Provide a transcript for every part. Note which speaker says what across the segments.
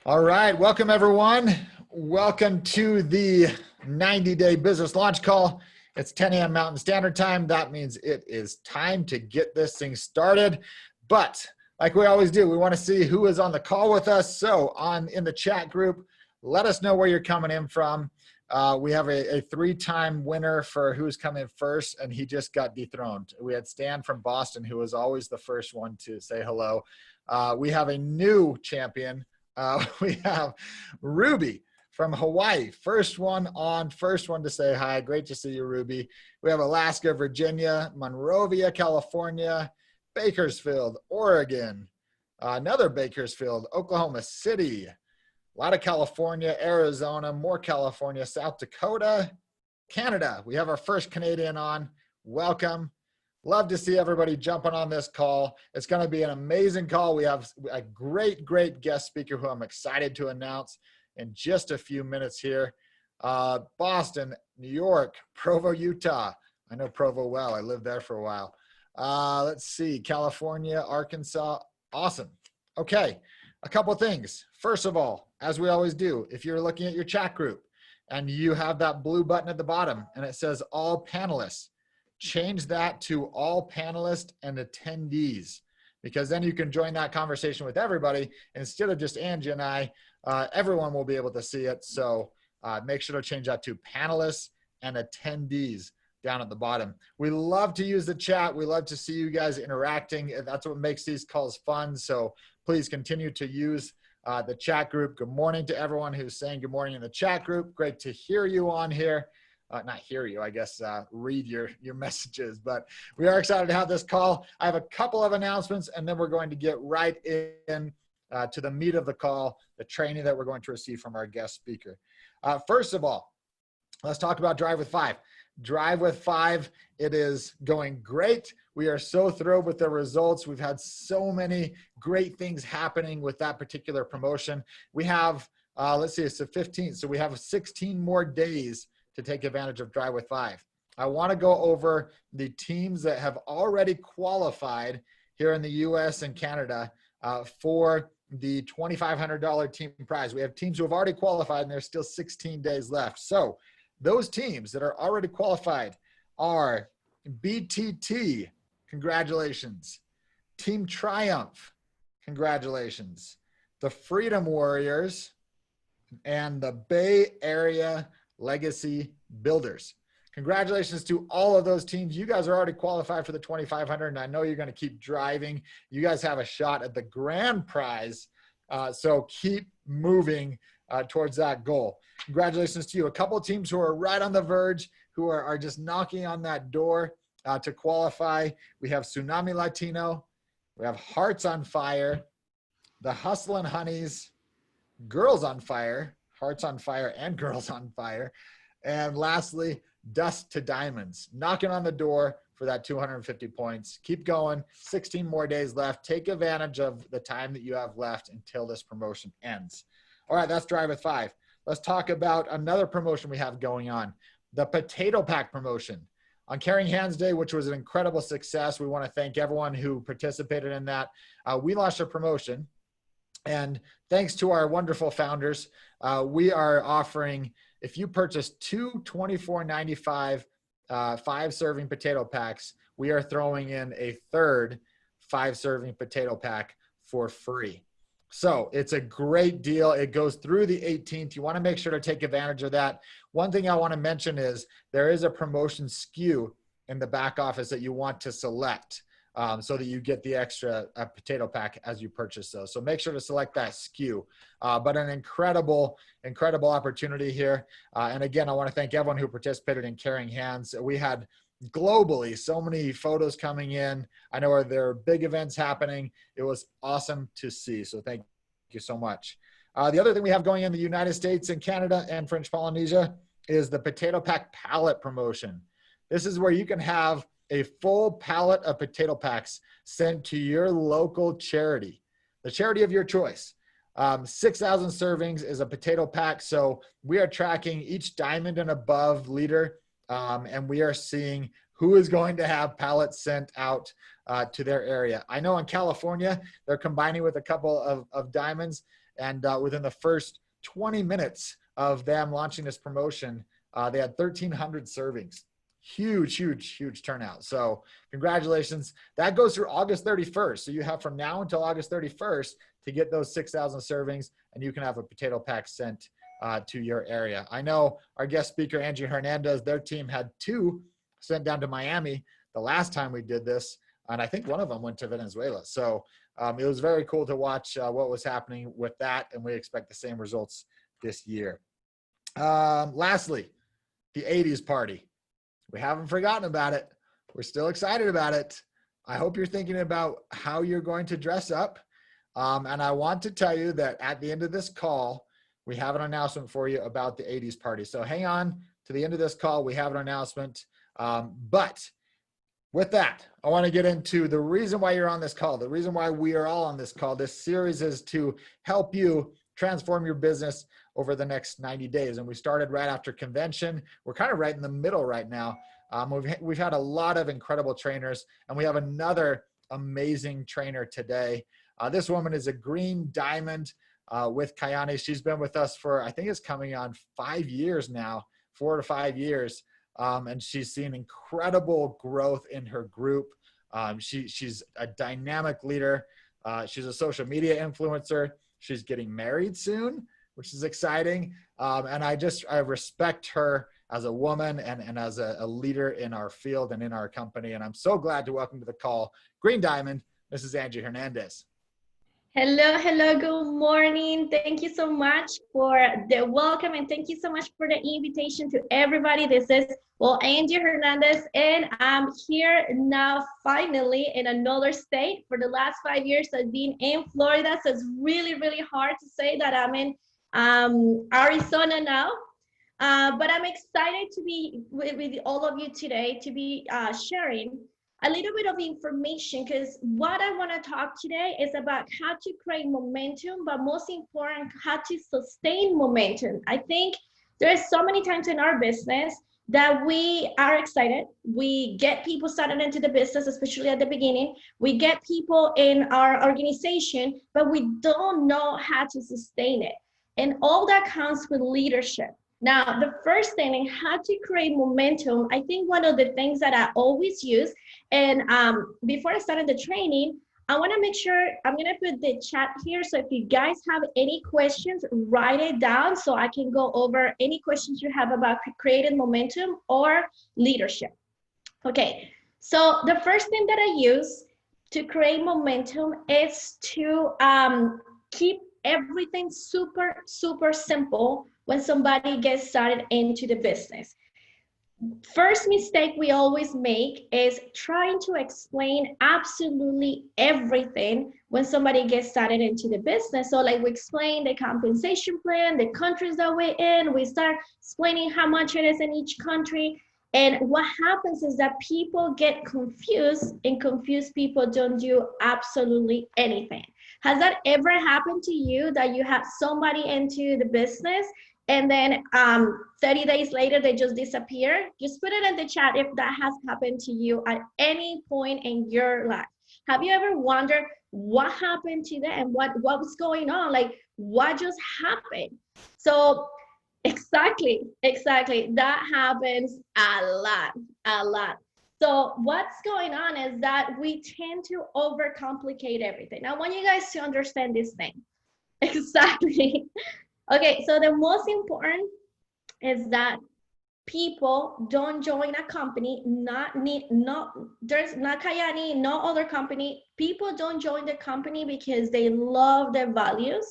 Speaker 1: All right, welcome everyone. Welcome to the 90-day business launch call. It's 10 a.m. Mountain Standard Time. That means it is time to get this thing started. But like we always do, we want to see who is on the call with us. So in the chat group, let us know where you're coming in from. We have a three-time winner for who's coming first, and he just got dethroned. We had Stan from Boston, who was always the first one to say hello. We have a new champion. We have Ruby from Hawaii. First one to say hi. Great to see you, Ruby. We have Alaska, Virginia, Monrovia, California, Bakersfield, Oregon, another Bakersfield, Oklahoma City, a lot of California, Arizona, more California, South Dakota, Canada. We have our first Canadian on. Welcome. Love to see everybody jumping on this call. It's going to be an amazing call. We have a great guest speaker who I'm excited to announce in just a few minutes here. Boston, New York, Provo, Utah. I know Provo well. I lived there for a while. Let's see, California, Arkansas. Awesome. Okay, a couple things. First of all, as we always do, if you're looking at your chat group and you have that blue button at the bottom and it says all panelists, change that to all panelists and attendees, because then you can join that conversation with everybody instead of just Angee and I. Everyone will be able to see it. So make sure to change that to panelists and attendees down at the bottom. We love to use the chat. We love to see you guys interacting. That's what makes these calls fun. So please continue to use the chat group. Good morning to everyone who's saying good morning in the chat group. Great to hear you on here. Not hear you, I guess, read your messages. But we are excited to have this call. I have a couple of announcements, and then we're going to get right in to the meat of the call, the training that we're going to receive from our guest speaker. First of all, let's talk about Drive with 5. Drive with 5, it is going great. We are so thrilled with the results. We've had so many great things happening with that particular promotion. We have, let's see, it's the 15th, so we have 16 more days to take advantage of Drive with 5. I want to go over the teams that have already qualified here in the US and Canada for the $2,500 team prize. We have teams who have already qualified and there's still 16 days left. So those teams that are already qualified are BTT, congratulations. Team Triumph, congratulations. The Freedom Warriors and the Bay Area Legacy Builders. Congratulations to all of those teams. You guys are already qualified for the 2,500, and I know you're going to keep driving. You guys have a shot at the grand prize, so keep moving towards that goal. Congratulations to you. A couple of teams who are right on the verge, who are just knocking on that door to qualify. We have Tsunami Latino. We have Hearts on Fire, the Hustlin' Honeys, Girls on Fire, Hearts on Fire and Girls on Fire. And lastly, Dust to Diamonds, knocking on the door for that 250 points. Keep going, 16 more days left. Take advantage of the time that you have left until this promotion ends. All right, that's Drive with 5. Let's talk about another promotion we have going on, the Potato Pack promotion. On Caring Hands Day, which was an incredible success, we want to thank everyone who participated in that. We launched a promotion. And thanks to our wonderful founders, we are offering, if you purchase two $24.95 5-serving potato packs, we are throwing in a third 5-serving potato pack for free. So it's a great deal. It goes through the 18th. You want to make sure to take advantage of that. One thing I want to mention is there is a promotion SKU in the back office that you want to select. So that you get the extra potato pack as you purchase those. So make sure to select that SKU. But an incredible opportunity here. And again, I want to thank everyone who participated in Caring Hands. We had globally so many photos coming in. I know there are big events happening. It was awesome to see. So thank you so much. The other thing we have going in the United States and Canada and French Polynesia is the Potato Pack Pallet promotion. This is where you can have a full pallet of potato packs sent to your local charity, the charity of your choice. 6,000 servings is a potato pack. So we are tracking each diamond and above leader, and we are seeing who is going to have pallets sent out to their area. I know in California, they're combining with a couple of diamonds. And within the first 20 minutes of them launching this promotion, they had 1,300 servings. Huge, huge, huge turnout. So congratulations. That goes through August 31st. So you have from now until August 31st to get those 6,000 servings, and you can have a potato pack sent to your area. I know our guest speaker, Angee Hernandez, their team had 2 sent down to Miami the last time we did this, and I think one of them went to Venezuela. So it was very cool to watch what was happening with that, and we expect the same results this year. Lastly, the 80s party. We haven't forgotten about it. We're still excited about it. I hope you're thinking about how you're going to dress up. And I want to tell you that at the end of this call, we have an announcement for you about the 80s party. So hang on to the end of this call. We have an announcement. But with that, I want to get into the reason why you're on this call. The reason why we are all on this call. This series is to help you transform your business over the next 90 days. And we started right after convention. We're kind of right in the middle right now. We've had a lot of incredible trainers, and we have another amazing trainer today. This woman is a green diamond with Kayani. She's been with us for, I think it's coming on 5 years now, 4 to 5 years. And she's seen incredible growth in her group. She's a dynamic leader. She's a social media influencer. She's getting married soon, which is exciting. And I respect her as a woman and as a leader in our field and in our company. And I'm so glad to welcome to the call, Green Diamond, Mrs. Angee Hernandez.
Speaker 2: Hello, good morning. Thank you so much for the welcome, and thank you so much for the invitation to everybody. This is, Angee Hernandez, and I'm here now finally in another state. For the last 5 years, I've been in Florida, so it's really, really hard to say that I'm in Arizona now. But I'm excited to be with all of you today to be sharing a little bit of information, because what I want to talk today is about how to create momentum, but most important, how to sustain momentum. I think there's so many times in our business that we are excited. We get people started into the business, especially at the beginning. We get people in our organization, but we don't know how to sustain it. And all that comes with leadership. Now, the first thing in how to create momentum, I think one of the things that I always use, and before I started the training, I want to make sure I'm going to put the chat here. So if you guys have any questions, write it down so I can go over any questions you have about creating momentum or leadership. Okay, so the first thing that I use to create momentum is to keep everything super, super simple when somebody gets started into the business. First mistake we always make is trying to explain absolutely everything when somebody gets started into the business. So like we explain the compensation plan, the countries that we're in, we start explaining how much it is in each country. And what happens is that people get confused, and confused people don't do absolutely anything. Has that ever happened to you, that you had somebody into the business and then 30 days later they just disappear? Just put it in the chat if that has happened to you at any point in your life. Have you ever wondered what happened to them and what was going on? Like, what just happened? So exactly, that happens a lot. So what's going on is that we tend to overcomplicate everything. I want you guys to understand this thing. Exactly. Okay, so the most important is that people don't join a company, there's not Kayani, no other company. People don't join the company because they love their values,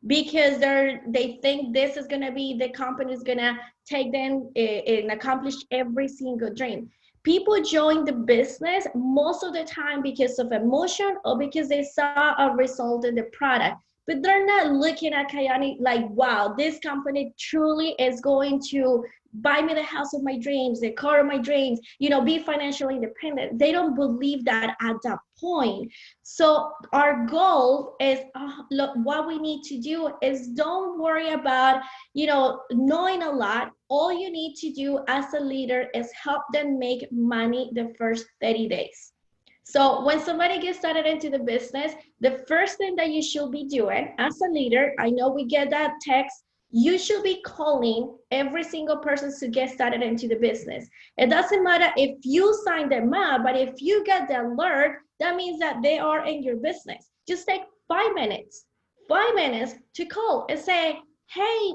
Speaker 2: because they think this is gonna be the company is gonna take them and accomplish every single dream. People join the business most of the time because of emotion or because they saw a result in the product. But they're not looking at Kayani like, wow, this company truly is going to buy me the house of my dreams, the car of my dreams, be financially independent. They don't believe that at that point. So our goal is, look, what we need to do is don't worry about, knowing a lot. All you need to do as a leader is help them make money the first 30 days. So when somebody gets started into the business, the first thing that you should be doing as a leader, I know we get that text, you should be calling every single person to get started into the business. It doesn't matter if you sign them up, but if you get the alert, that means that they are in your business. Just take 5 minutes to call and say, hey,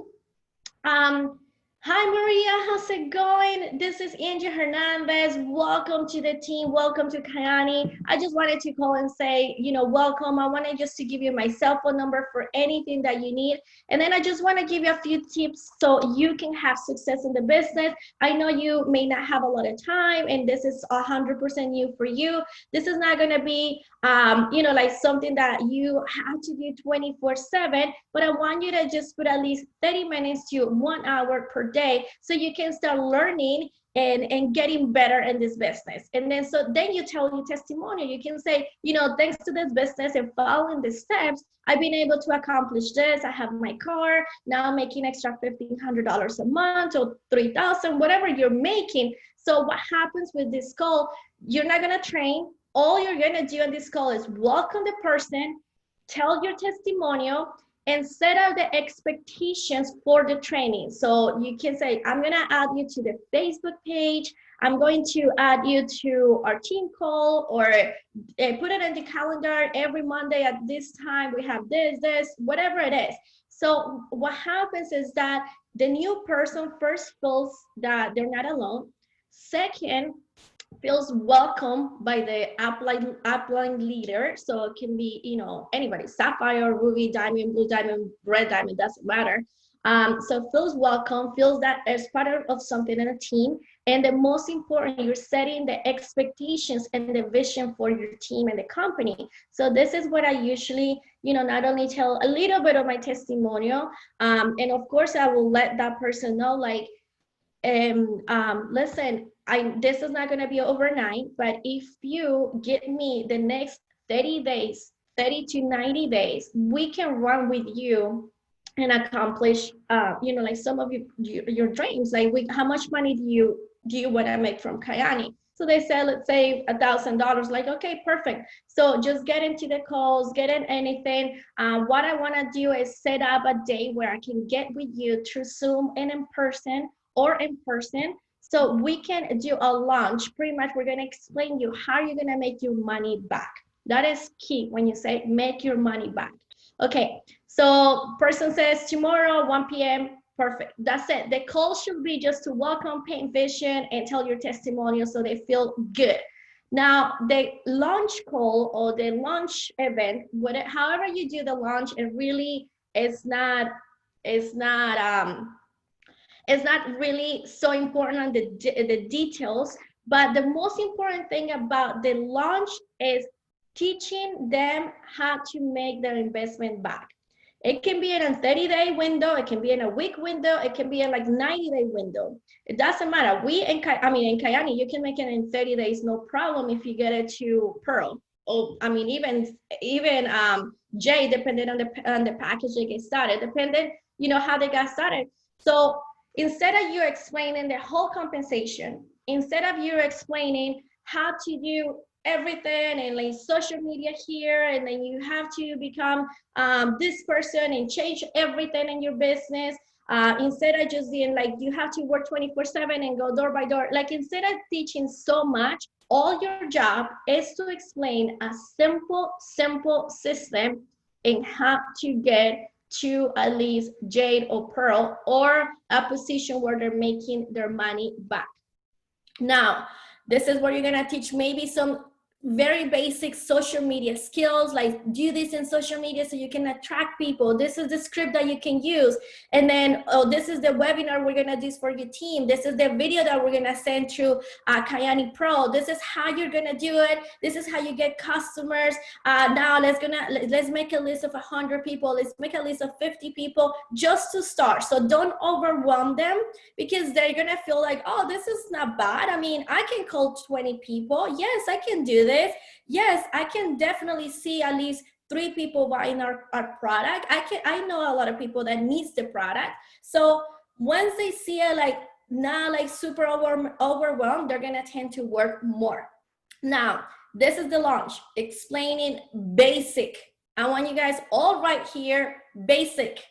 Speaker 2: hi Maria, how's it going? This is Angee Hernandez. Welcome to the team. Welcome to Kayani. I just wanted to call and say, welcome. I wanted just to give you my cell phone number for anything that you need. And then I just want to give you a few tips so you can have success in the business. I know you may not have a lot of time and this is 100% new for you. This is not going to be, like something that you have to do 24/7, but I want you to just put at least 30 minutes to 1 hour per day so you can start learning and getting better in this business. And then you tell your testimonial. You can say, thanks to this business and following the steps, I've been able to accomplish this. I have my car, now I'm making extra $1,500 a month or $3,000, whatever you're making. So what happens with this call, you're not gonna train. All you're gonna do on this call is welcome the person, tell your testimonial, and set out the expectations for the training. So you can say, I'm gonna add you to the Facebook page. I'm going to add you to our team call, or put it in the calendar every Monday at this time. We have this, whatever it is. So what happens is that the new person first feels that they're not alone. Second, feels welcome by the upline leader. So it can be, anybody, sapphire, ruby, diamond, blue diamond, red diamond, doesn't matter. So feels welcome, feels that as part of something in a team. And the most important, you're setting the expectations and the vision for your team and the company. So this is what I usually, not only tell a little bit of my testimonial, and of course I will let that person know, like, listen, this is not going to be overnight, but if you give me the next 30 days, 30 to 90 days, we can run with you and accomplish, like some of your dreams. Like, how much money do you want to make from Kayani? So they said, let's say $1,000. Like, okay, perfect. So just get into the calls, get in anything. What I want to do is set up a day where I can get with you through Zoom and in person, so we can do a launch. Pretty much we're going to explain you how you're going to make your money back. That is key when you say make your money back. Okay, so person says tomorrow 1 p.m. perfect. That's it. The call should be just to welcome, paint vision, and tell your testimonial so they feel good. Now the launch call or the launch event, however you do the launch, it really is not really so important on the details, but the most important thing about the launch is teaching them how to make their investment back. It can be in a 30-day window, it can be in a week window, it can be in like 90-day window. It doesn't matter. In Kayani, you can make it in 30 days, no problem if you get it to Pearl. Or even Jay, depending on the package they get started, depending, how they got started. So instead of you explaining the whole compensation, instead of you explaining how to do everything and like social media here, and then you have to become this person and change everything in your business, instead of just being like, you have to work 24/7 and go door by door. Like, instead of teaching so much, all your job is to explain a simple system in how to get to at least Jade or Pearl, or a position where they're making their money back. Now, this is where you're gonna teach maybe some very basic social media skills, like do this in social media so you can attract people. This is the script that you can use. And then, this is the webinar we're gonna do for your team. This is the video that we're gonna send to Kayani Pro. This is how you're gonna do it. This is how you get customers. Now let's make a list of 100 people. Let's make a list of 50 people just to start. So don't overwhelm them, because they're gonna feel like, oh, this is not bad. I mean, I can call 20 people. Yes, I can do this. Yes, I can definitely see at least 3 people buying our product. I know a lot of people that needs the product. So once they see it like not like super overwhelmed, they're gonna tend to work more. Now, this is the launch, explaining basic. I want you guys all right here, basic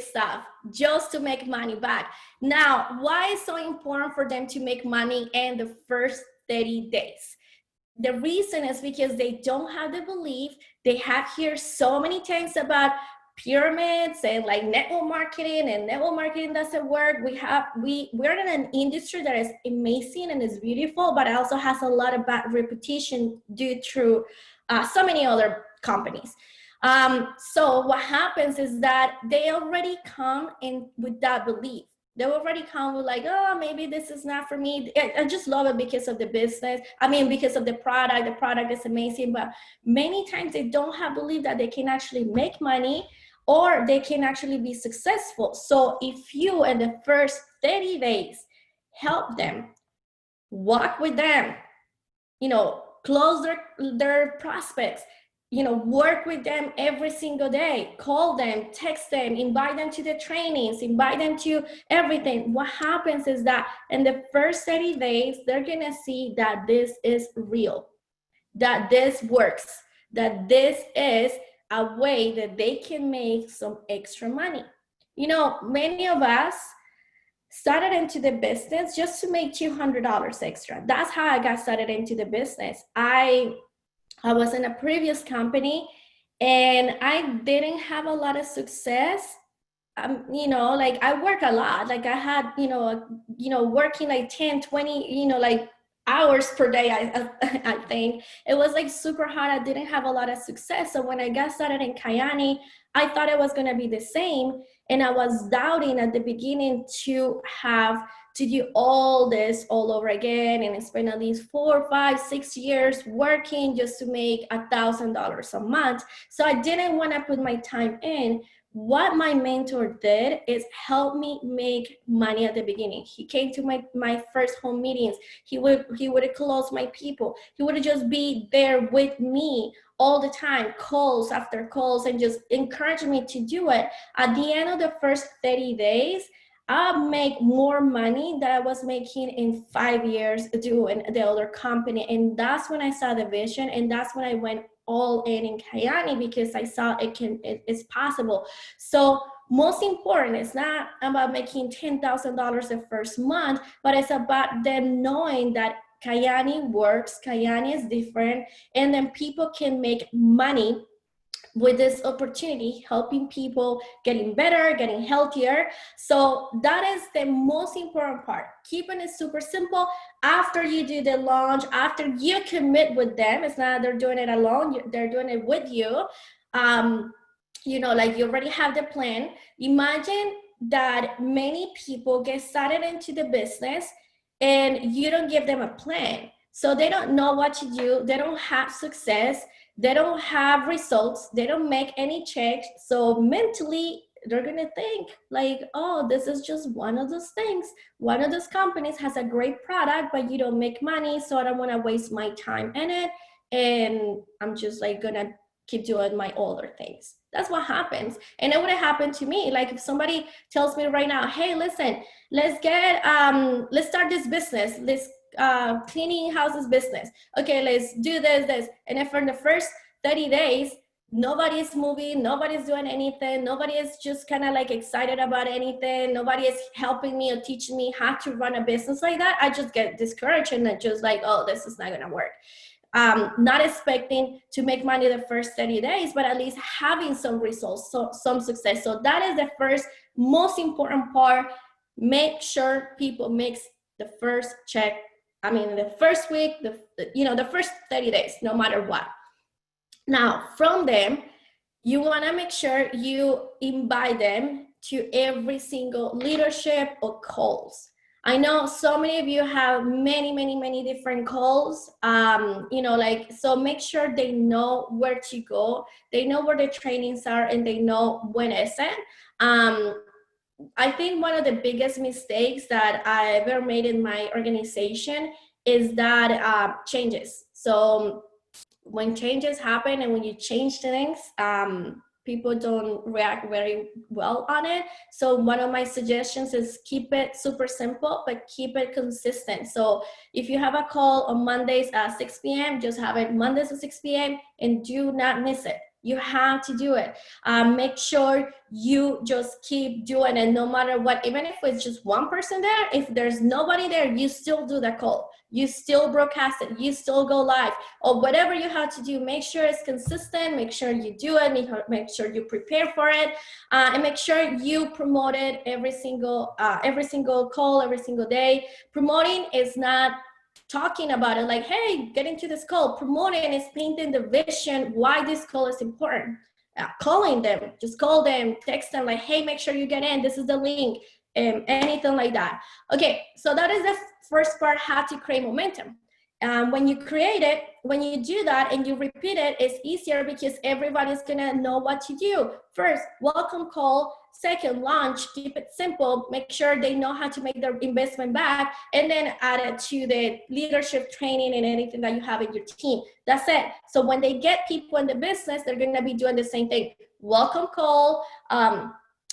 Speaker 2: stuff, just to make money back. Now, why is so important for them to make money in the first 30 days? The reason is because they don't have the belief. They have heard so many things about pyramids and like network marketing, and network marketing doesn't work. We're in an industry that is amazing and is beautiful, but also has a lot of bad reputation due to so many other companies. So what happens is that they already come in with that belief. They already come with like, oh, maybe this is not for me. I just love it because of the business. I mean, because of the product. The product is amazing, but many times they don't have belief that they can actually make money or they can actually be successful. So if you, in the first 30 days, help them, walk with them, close their prospects, work with them every single day, call them, text them, invite them to the trainings, invite them to everything. What happens is that in the first 30 days, they're gonna see that this is real, that this works, that this is a way that they can make some extra money. Many of us started into the business just to make $200 extra. That's how I got started into the business. I was in a previous company and I didn't have a lot of success. Like I work a lot. Like I had, working like 10, 20, like hours per day, I think. It was like super hard. I didn't have a lot of success. So when I got started in Kyani, I thought it was going to be the same. And I was doubting at the beginning to have to do all this all over again and spend at least 4, 5, 6 years working just to make $1,000 a month. So I didn't want to put my time in. What my mentor did is help me make money at the beginning. He came to my first home meetings. He would close my people. He would just be there with me all the time, calls after calls, and just encourage me to do it. At the end of the first 30 days, I'll make more money than I was making in 5 years doing the other company. And that's when I saw the vision, and that's when I went all in Kyani, because I saw it's possible. So most important, it's not about making $10,000 the first month, but it's about them knowing that Kyani works, Kyani is different, and then people can make money with this opportunity, helping people getting better, getting healthier. So that is the most important part, keeping it super simple. After you do the launch, after you commit with them, it's not they're doing it alone, they're doing it with you. Like you already have the plan. Imagine that many people get started into the business and you don't give them a plan. So they don't know what to do, they don't have success, they don't have results, they don't make any checks. So mentally, they're gonna think like, oh, this is just one of those things. One of those companies has a great product, but you don't make money, so I don't wanna waste my time in it. And I'm just like gonna keep doing my older things. That's what happens. And it would have happened to me. Like if somebody tells me right now, hey, listen, let's start this business, this cleaning houses business. Okay, let's do this. And if for the first 30 days, nobody is moving, nobody's doing anything, nobody is just kind of like excited about anything, nobody is helping me or teaching me how to run a business like that, I just get discouraged and I just like, oh, this is not gonna work. Not expecting to make money the first 30 days, but at least having some results, some success. So that is the first most important part. Make sure people make the first check. I mean, the first week, the first 30 days, no matter what. Now, from them, you want to make sure you invite them to every single leadership or calls. I know so many of you have many different calls, so make sure they know where to go, they know where the trainings are, and they know when it's it. I think one of the biggest mistakes that I ever made in my organization is that changes. So when changes happen and when you change things, people don't react very well on it. So one of my suggestions is keep it super simple, but keep it consistent. So if you have a call on Mondays at 6 p.m., just have it Mondays at 6 p.m. and do not miss it. You have to do it. Make sure you just keep doing it no matter what. Even if it's just one person there, if there's nobody there, you still do the call. You still broadcast it. You still go live or whatever you have to do. Make sure it's consistent. Make sure you do it. Make sure you prepare for it, and make sure you promote it every single call, every single day. Promoting is not talking about it like, hey, get into this call. Promoting is painting the vision why this call is important. Calling them, just call them, text them like, hey, make sure you get in. This is the link, anything like that. Okay, so that is the first part, how to create momentum. When you create it, when you do that and you repeat it, it's easier because everybody's gonna know what to do. First, welcome call. Second, launch, keep it simple, make sure they know how to make their investment back, and then add it to the leadership training and anything that you have in your team. That's it. So when they get people in the business, they're gonna be doing the same thing. Welcome call,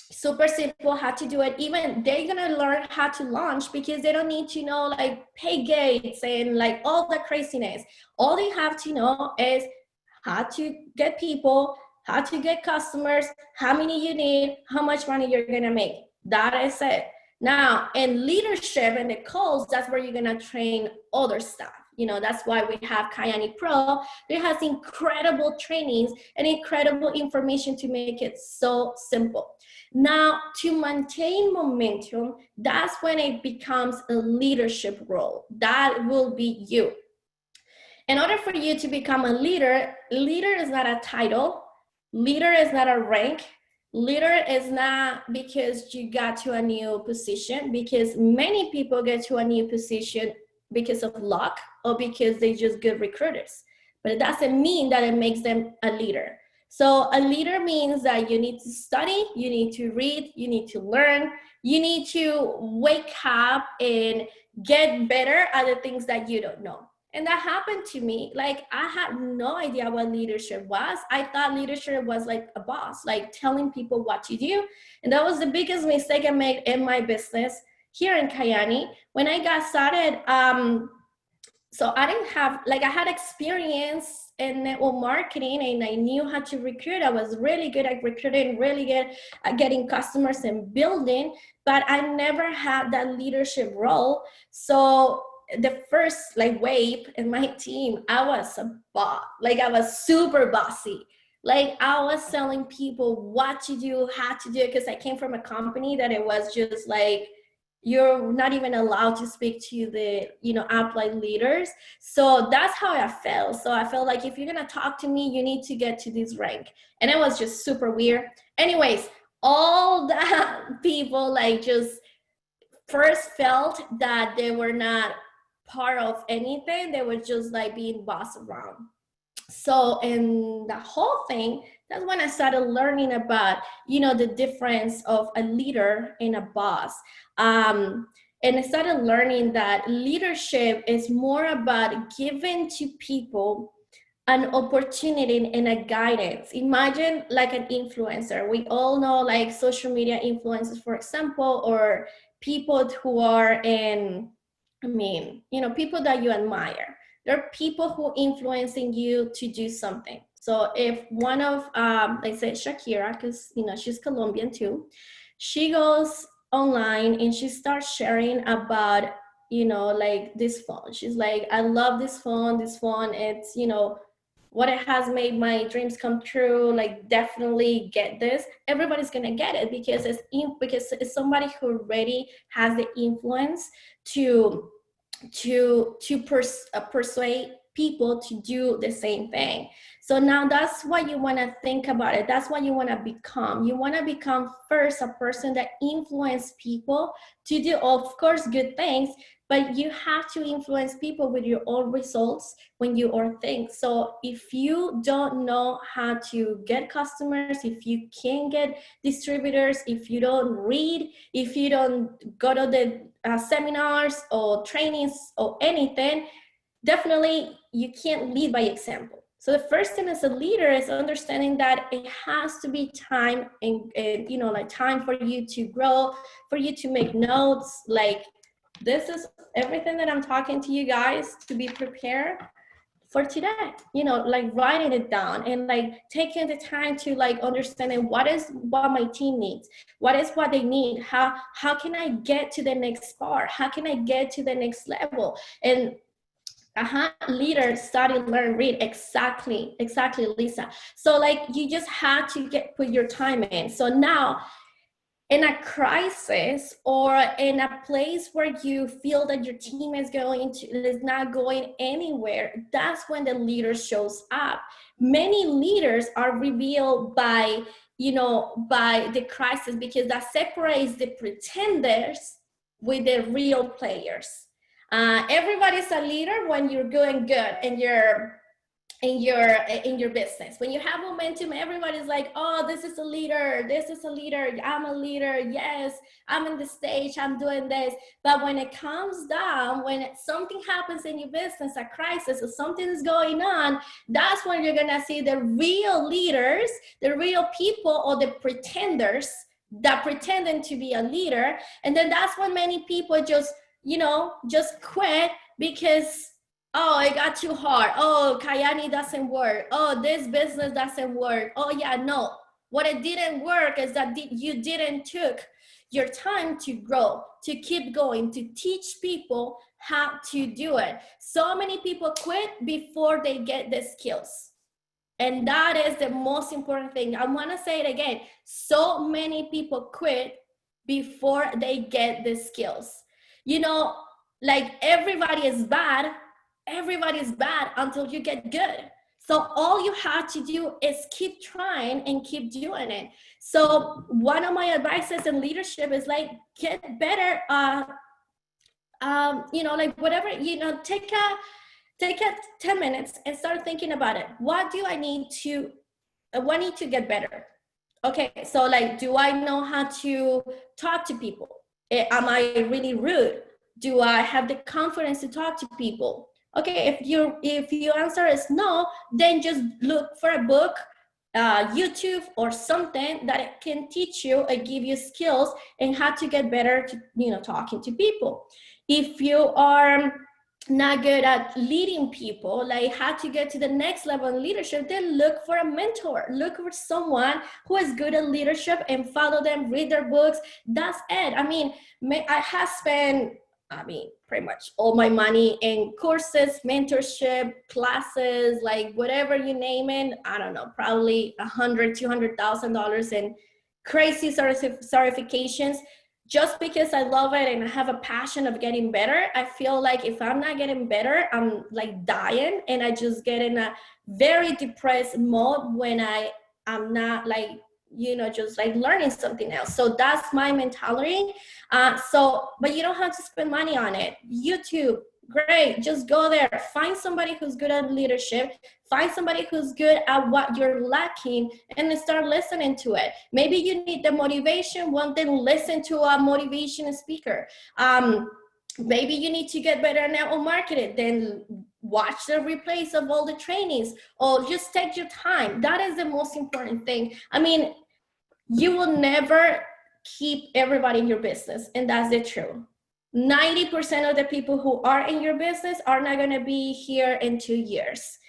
Speaker 2: super simple how to do it. Even they're gonna learn how to launch because they don't need to know like pay gates and like all the craziness. All they have to know is how to get people, how to get customers, how many you need, how much money you're gonna make. That is it. Now, in leadership and the calls, that's where you're gonna train other stuff. You know, that's why we have Kayani Pro. It has incredible trainings and incredible information to make it so simple. Now, to maintain momentum, that's when it becomes a leadership role. That will be you. In order for you to become a leader, leader is not a title. Leader is not a rank. Leader is not because you got to a new position, because many people get to a new position because of luck or because they just good recruiters. But it doesn't mean that it makes them a leader. So a leader means that you need to study, you need to read, you need to learn, you need to wake up and get better at the things that you don't know. And that happened to me. Like, I had no idea what leadership was. I thought leadership was like a boss, like telling people what to do. And that was the biggest mistake I made in my business here in Kayani. When I got started, so I didn't have, like, I had experience in network marketing and I knew how to recruit. I was really good at recruiting, really good at getting customers and building, but I never had that leadership role. So the first like wave in my team, I was a boss. Like, I was super bossy. Like, I was telling people what to do, how to do it, because I came from a company that it was just like, you're not even allowed to speak to the, you know, upline leaders. So that's how I felt. So I felt like, if you're gonna talk to me, you need to get to this rank. And it was just super weird. Anyways, all that people like just first felt that they were not part of anything. They were just like being bossed around. So in the whole thing, that's when I started learning about, you know, the difference of a leader and a boss. And I started learning that leadership is more about giving to people an opportunity and a guidance. Imagine like an influencer. We all know like social media influencers, for example, or people who are in, I mean, you know, people that you admire. There are people who are influencing you to do something. So if one of, let's say Shakira, because, you know, she's Colombian too, she goes online and she starts sharing about, you know, like this phone. She's like, I love this phone. This phone, it's, you know, what it has made my dreams come true. Like, definitely get this. Everybody's gonna get it because it's somebody who already has the influence to persuade people to do the same thing. So now that's what you want to think about it. That's what you want to become. You want to become first a person that influence people to do, of course, good things, but you have to influence people with your own results when you are things. So if you don't know how to get customers, if you can't get distributors, if you don't read, if you don't go to the seminars or trainings or anything, definitely you can't lead by example. So the first thing as a leader is understanding that it has to be time and you know, like time for you to grow, for you to make notes. Like this is everything that I'm talking to you guys to be prepared for today, you know, like writing it down and like taking the time to like understanding what my team needs, what they need, how can I get to the next part, how can I get to the next level. And leader, study, learn, read. Exactly, Lisa. So like you just had to put your time in. So now in a crisis or in a place where you feel that your team is not going anywhere, that's when the leader shows up. Many leaders are revealed by the crisis, because that separates the pretenders with the real players. Everybody's a leader when you're doing good and you're in your business. When you have momentum, everybody's like, oh, this is a leader, I'm a leader, yes, I'm on the stage, I'm doing this. But when it comes down, when something happens in your business, a crisis or something is going on, that's when you're gonna see the real leaders, the real people, or the pretenders that pretending to be a leader. And then that's when many people just quit because, oh, it got too hard. Oh, Kayani doesn't work. Oh, this business doesn't work. Oh, yeah, no. What it didn't work is that you didn't took your time to grow, to keep going, to teach people how to do it. So many people quit before they get the skills. And that is the most important thing. I want to say it again. So many people quit before they get the skills. You know, like everybody is bad until you get good. So all you have to do is keep trying and keep doing it. So one of my advices in leadership is like, get better. Like whatever, take a 10 minutes and start thinking about it. What need to get better? Okay, so like, do I know how to talk to people? Am I really rude? Do I have the confidence to talk to people? Okay, if your answer is no, then just look for a book, YouTube or something that can teach you and give you skills and how to get better to talking to people. If you are not good at leading people, like how to get to the next level in leadership, then look for a mentor, look for someone who is good at leadership and follow them, read their books. That's it. I have spent pretty much all my money in courses, mentorship, classes, like whatever you name it. I don't know, probably $100,000-$200,000 in crazy certifications, just because I love it and I have a passion of getting better. I feel like if I'm not getting better, I'm like dying, and I just get in a very depressed mode when I'm not like, just like learning something else. So that's my mentality. But you don't have to spend money on it. YouTube, great, just go there, find somebody who's good at leadership, find somebody who's good at what you're lacking, and then start listening to it. Maybe you need the motivation, well then listen to a motivation speaker. Maybe you need to get better at network marketing, then watch the replays of all the trainings, or just take your time. That is the most important thing. You will never keep everybody in your business, and that's the truth. 90% of the people who are in your business are not going to be here in 2 years.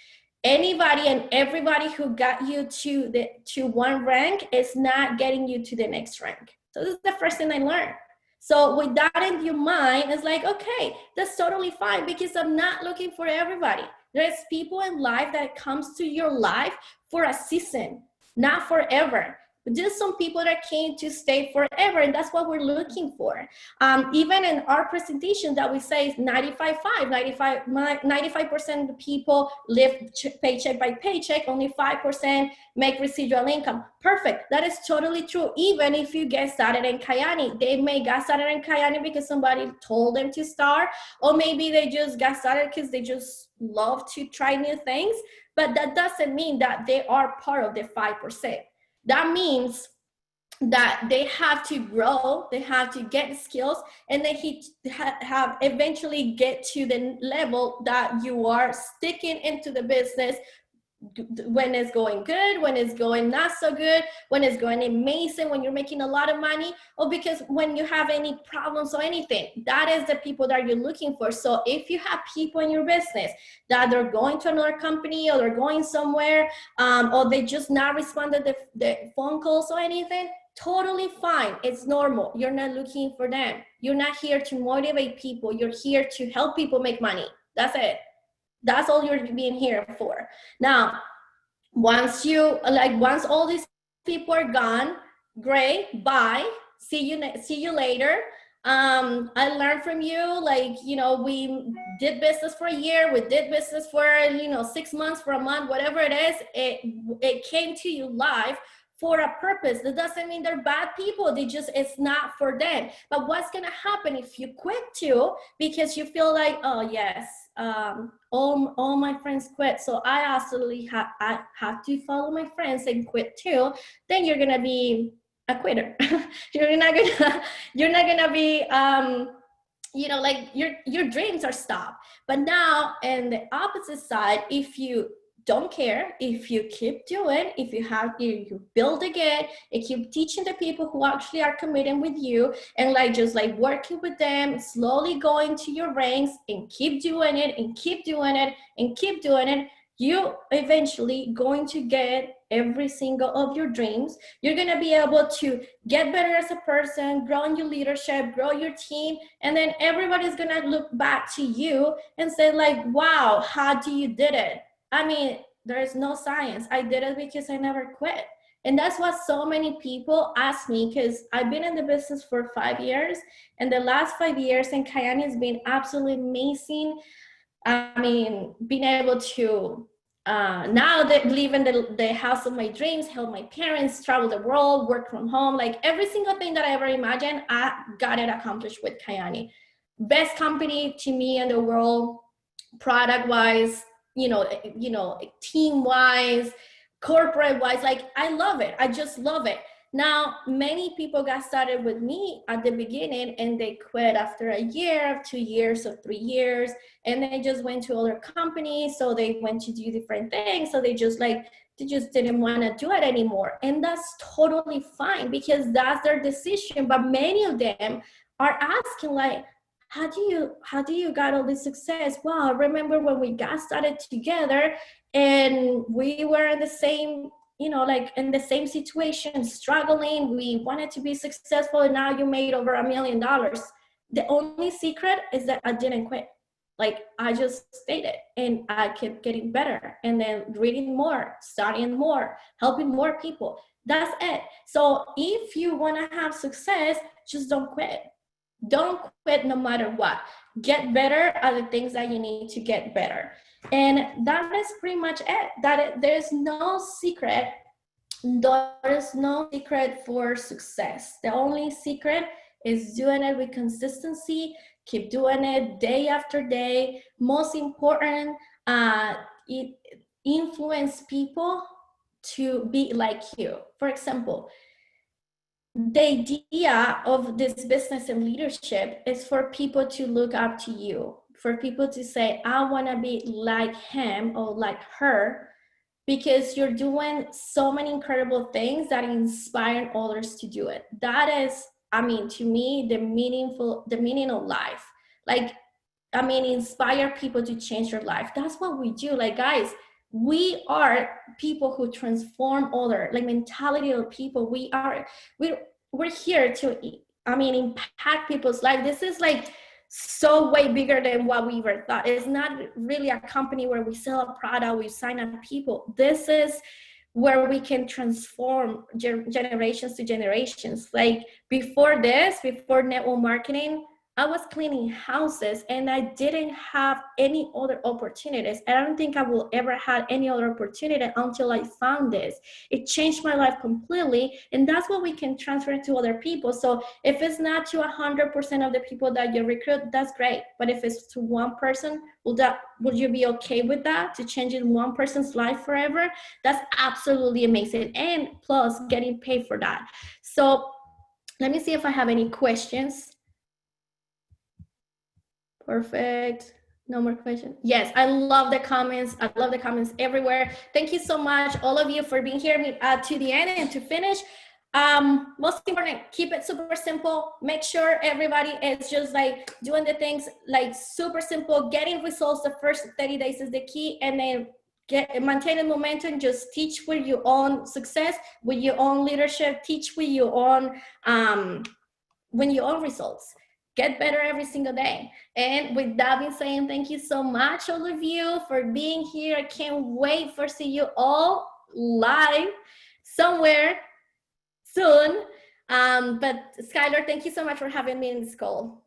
Speaker 2: Anybody and everybody who got you to one rank is not getting you to the next rank. So this is the first thing I learned. So with that in your mind, it's like, okay, that's totally fine, because I'm not looking for everybody. There's people in life that comes to your life for a season, not forever. Just some people that came to stay forever, and that's what we're looking for. Even in our presentation that we say is 95% of the people live paycheck by paycheck, only 5% make residual income. Perfect, that is totally true. Even if you get started in Kayani, they may get started in Kayani because somebody told them to start, or maybe they just got started because they just love to try new things, but that doesn't mean that they are part of the 5%. That means that they have to grow, they have to get skills, and they have eventually get to the level that you are sticking into the business when it's going good, when it's going not so good, when it's going amazing, when you're making a lot of money, or because when you have any problems or anything. That is the people that you're looking for. So if you have people in your business that they're going to another company or they're going somewhere, or they just not responded the phone calls or anything, totally fine. It's normal. You're not looking for them. You're not here to motivate people. You're here to help people make money. That's it. That's all you're being here for. Now, once all these people are gone, great, bye. See you later. I learned from you, like, you know, we did business for a year, we did business for, 6 months, for a month, whatever it is, it came to you live for a purpose. That doesn't mean they're bad people. It's not for them. But what's gonna happen if you quit too, because you feel like, oh yes, all my friends quit, so I absolutely I have to follow my friends and quit too, then you're gonna be a quitter. you're not gonna be like your dreams are stopped. But now, in the opposite side, if you don't care, if you keep doing, if you build again and keep teaching the people who actually are committing with you, and just working with them, slowly going to your ranks, and keep doing it and keep doing it and keep doing it, you eventually going to get every single of your dreams. You're going to be able to get better as a person, grow in your leadership, grow your team, and then everybody's going to look back to you and say like, wow, how do you did it? I mean, there is no science. I did it because I never quit. And that's what so many people ask me, because I've been in the business for 5 years, and the last 5 years in Cayenne has been absolutely amazing. I mean, being able to now that live in the house of my dreams, help my parents, travel the world, work from home, like every single thing that I ever imagined, I got it accomplished with Cayenne. Best company to me in the world, product-wise, team-wise, corporate-wise, like I love it. I just love it. Now, many people got started with me at the beginning and they quit after a year, 2 years, or 3 years, and they just went to other companies. So they went to do different things. So they just didn't want to do it anymore. And that's totally fine, because that's their decision. But many of them are asking like, how do you got all this success? Well, I remember when we got started together and we were in the same, in the same situation, struggling. We wanted to be successful, and now you made over $1 million. The only secret is that I didn't quit. Like, I just stayed it, and I kept getting better, and then reading more, studying more, helping more people. That's it. So if you want to have success, just don't quit. Don't quit no matter what. Get better at the things that you need to get better. And that is pretty much it. There's no secret. There is no secret for success. The only secret is doing it with consistency. Keep doing it day after day. Most important, it influence people to be like you. For example, the idea of this business and leadership is for people to look up to you, for people to say, I want to be like him or like her, because you're doing so many incredible things that inspire others to do it. That is, I mean, to me, the meaning of life. Like, I mean, inspire people to change their life. That's what we do. Like, guys, we are people who transform other, like, mentality of people. We're here to, I mean, impact people's life. This is like so way bigger than what we ever thought. It's not really a company where we sell a product, we sign up people. This is where we can transform generations to generations. Like, before network marketing, I was cleaning houses and I didn't have any other opportunities. I don't think I will ever have any other opportunity until I found this. It changed my life completely, and that's what we can transfer to other people. So if it's not to 100% of the people that you recruit, that's great. But if it's to one person, would you be okay with that, to change in one person's life forever? That's absolutely amazing, and plus getting paid for that. So let me see if I have any questions. Perfect. No more questions. Yes, I love the comments. I love the comments everywhere. Thank you so much, all of you, for being here to the end and to finish. Most important, keep it super simple. Make sure everybody is just like doing the things like super simple. Getting results the first 30 days is the key, and then maintaining momentum. Just teach with your own success, with your own leadership. Teach with your own when your own results. Get better every single day. And with that being said, thank you so much, all of you, for being here. I can't wait for see you all live somewhere soon. But Skyleur, thank you so much for having me in this call.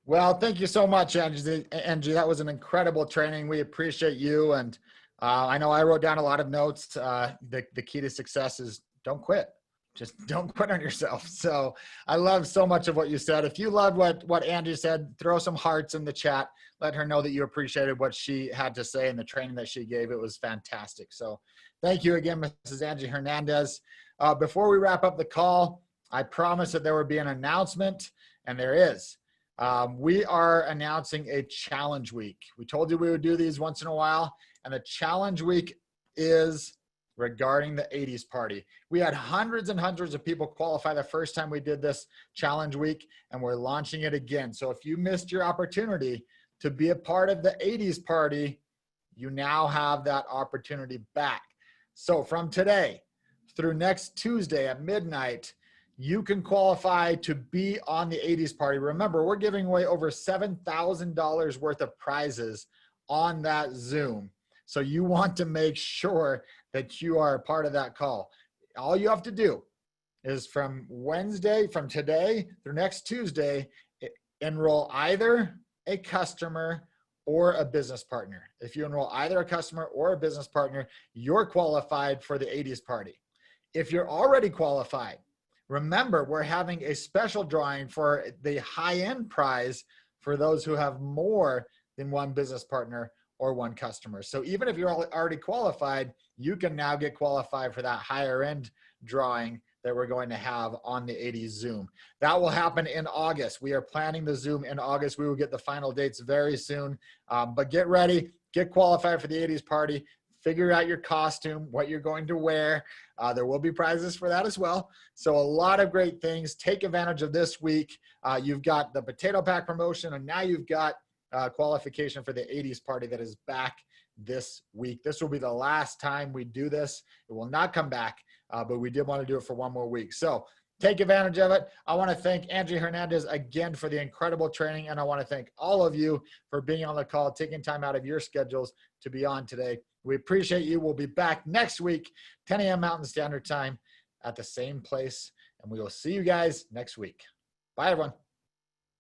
Speaker 1: Well, thank you so much, Angee. That was an incredible training. We appreciate you. And I know I wrote down a lot of notes. The key to success is don't quit. Just don't quit on yourself. So I love so much of what you said. If you loved what Angee said, throw some hearts in the chat. Let her know that you appreciated what she had to say and the training that she gave. It was fantastic. So thank you again, Mrs. Angee Hernandez. Before we wrap up the call, I promised that there would be an announcement, and there is. We are announcing a challenge week. We told you we would do these once in a while, and the challenge week is regarding the 80s party. We had hundreds and hundreds of people qualify the first time we did this challenge week, and we're launching it again. So if you missed your opportunity to be a part of the 80s party, you now have that opportunity back. So from today through next Tuesday at midnight, you can qualify to be on the 80s party. Remember, we're giving away over $7,000 worth of prizes on that Zoom. So you want to make sure that you are a part of that call. All you have to do is from today through next Tuesday, enroll either a customer or a business partner. If you enroll either a customer or a business partner, you're qualified for the 80s party. If you're already qualified, remember, we're having a special drawing for the high-end prize for those who have more than one business partner or one customer. So even if you're already qualified, you can now get qualified for that higher end drawing that we're going to have on the 80s Zoom. That will happen in August. We are planning the Zoom in August. We will get the final dates very soon, but get ready, get qualified for the 80s party, figure out your costume, what you're going to wear. There will be prizes for that as well. So a lot of great things. Take advantage of this week. You've got the potato pack promotion, and now you've got qualification for the 80s party that is back this week. This will be the last time we do this. It will not come back, but we did want to do it for one more week. So take advantage of it. I want to thank Angee Hernandez again for the incredible training, and I want to thank all of you for being on the call, taking time out of your schedules to be on today. We appreciate you. We'll be back next week, 10 a.m. Mountain Standard Time at the same place, and we will see you guys next week. Bye, everyone.